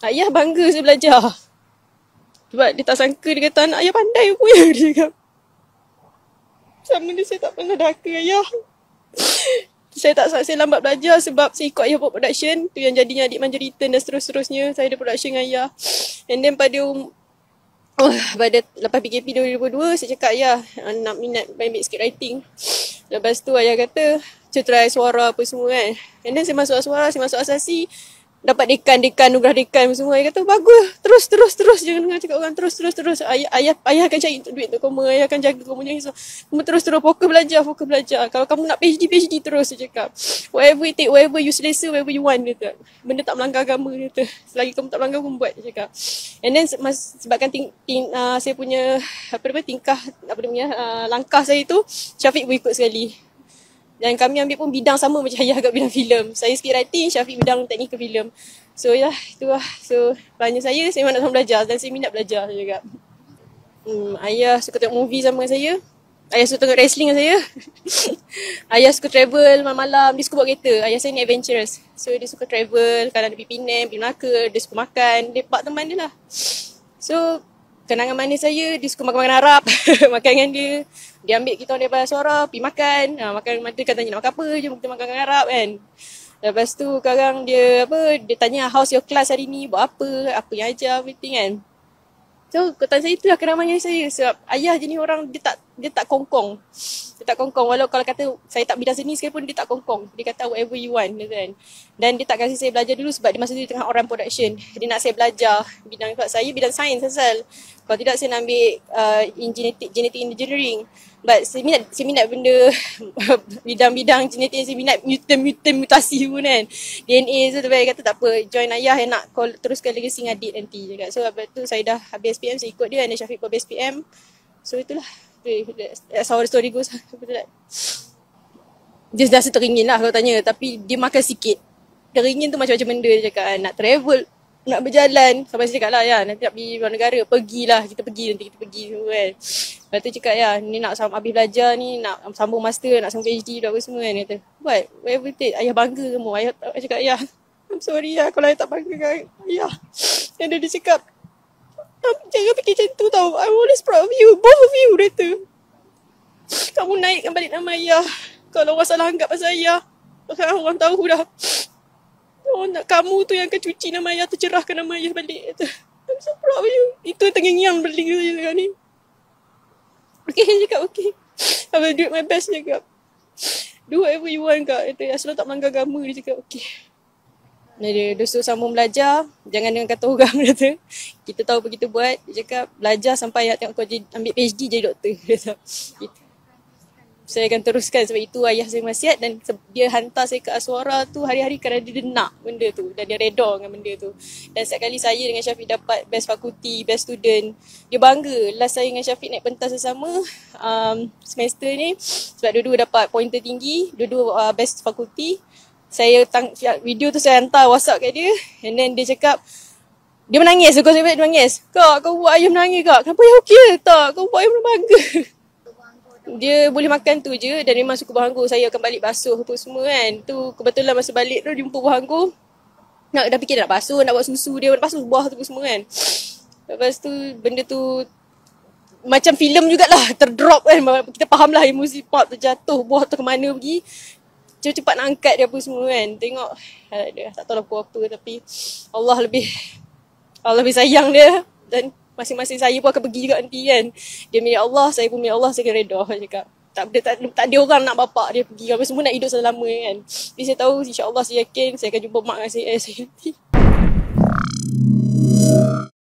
Ayah bangga saya belajar. Sebab dia tak sangka, dia kata anak ayah pandai aku ya. Dia cakap. Sama dia saya tak pernah daka ayah. Saya lambat belajar sebab saya ikut ayah buat production. Tu yang jadinya adik manja return dan seterusnya. Saya ada production dengan ayah. And then pada lepas PKP 2022, saya cakap ayah nak minat ambil script writing. Lepas tu ayah kata, try suara apa semua kan. And then saya masuk suara, saya masuk asasi. Dapat dekan, nugrah dekan semua. Ayah kata, bagus. Terus. Jangan dengar cakap orang. Terus. Ayah akan cari duit untuk kamu. Ayah akan jaga kamu. Jangan risau. Kamu terus. Fokus belajar. Kalau kamu nak PhD terus, saya cakap. Whatever it take, whatever you selesa, whatever you want, dia kata. Benda tak melanggar agama, dia kata. Selagi kamu tak melanggar, kamu buat, dia cakap. And then, sebabkan saya punya, langkah saya tu, Syafiq pun ikut sekali. Dan kami ambil pun bidang sama macam ayah kat bidang filem. Saya script writing, Syafiq bidang teknikal filem. So itulah. So tanya saya nak sama belajar dan saya minat belajar juga. Ayah suka tengok movie sama saya. Ayah suka tengok wrestling dengan saya. Ayah suka travel malam-malam. Dia suka buat kereta. Ayah saya ni adventurous. So dia suka travel. Kalau ada pergi Penang, pergi Melaka. Dia suka makan. Dia pak teman dia lah. So kenangan manis saya, dia suka makan Arab. Makan dengan dia. Dia ambil kita orang daripada suara, pergi makan. Makan mata kan tanya nak makan apa je, kita makan Arab kan. Lepas tu sekarang dia tanya how's your class hari ni, buat apa yang ajar, everything kan. So kata saya itulah kenangan manis saya. Sebab ayah jenis orang, dia tak kongkong. Dia tak kongkong. Walau kalau kata saya tak bidang seni sekalipun, dia tak kongkong. Dia kata whatever you want kan. Dan dia tak kasi saya belajar dulu sebab dia masa tu dia tengah orang production. Dia nak saya belajar bidang saya bidang sains asal. Kalau tidak saya nak ambil genetic engineering. But saya minat benda bidang-bidang genetik yang saya minat, mutant mutasi pun kan. DNA tu terbaik kata tak apa, join ayah yang nak teruskan legacy dengan adik nanti juga. So lepas tu saya dah habis SPM, saya ikut dia dan Syafiq pun habis SPM. So itulah. That's how the story goes. Dia dah teringin lah kalau tanya, tapi dia makan sikit. Teringin tu macam-macam benda dia cakap kan. Nak travel, nak berjalan. Sampai saya cakap lah ya, nanti nak pergi luar negara, pergilah, kita pergi semua kan. Lepas tu cakap ya, ni nak habis belajar ni, nak sambung master, nak sambung PhD dan apa semua kan. Dia kata, buat, whatever it take, ayah bangga kamu. Ayah cakap, ya, I'm sorry ya kalau ayah tak bangga kan ayah. Dan dia cakap, jangan fikir macam tu tau, I'm always proud of you, both of you, dia kata. Kamu naikkan balik nama ayah. Kalau orang salah anggap pasal ayah, pasal orang tahu dah. Kamu tu yang akan cuci nama ayah, tercerahkan nama ayah balik. I'm so proud of you. Itu terngiang balik saya sekarang ni. Okay, dia cakap okay. I will do my best, dia cakap. Do whatever you want kak. Asal tak melanggar agama, dia cakap okay. Dia suruh sambung belajar. Jangan dengan kata orang, dia kata. Kita tahu apa kita buat. Dia cakap belajar sampai tengok kau ambil PhD jadi doktor. Dia cakap gitu. Saya akan teruskan sebab itu ayah saya wasiat dan dia hantar saya ke Aswara tu hari-hari kerana dia nak benda tu dan dia redha dengan benda tu. Dan setiap kali saya dengan Syafiq dapat best fakulti, best student, dia bangga. Last saya dengan Syafiq naik pentas bersama semester ni sebab dua-dua dapat pointer tinggi, dua-dua best fakulti. Saya video tu saya hantar WhatsApp kat dia and then dia cakap dia menangis. Dia menangis. Kak, kau buat ayah menangis kak. Kenapa ayah okey tak? Kau buat ayah bangga. Dia boleh makan tu je dan memang suka buah anggur. Saya akan balik basuh tu semua kan. Tu kebetulan masa balik tu jumpa buah anggur. Dah fikir nak basuh, nak buat susu dia, nak basuh buah tu semua kan. Lepas tu benda tu macam filem jugalah, terdrop kan. Kita faham lah emosi pop terjatuh, buah tu ke mana pergi. Cepat-cepat nak angkat dia apa semua kan. Tengok, tak tahu lah apa tapi Allah lebih sayang dia dan masing-masing saya pun akan pergi juga nanti kan. Dia milik Allah, saya pun milik Allah, saya akan reda. Cakap. Tak ada orang nak bapak dia pergi. Kami semua nak hidup selama kan. Jadi saya tahu insyaAllah saya yakin saya akan jumpa mak dengan saya nanti.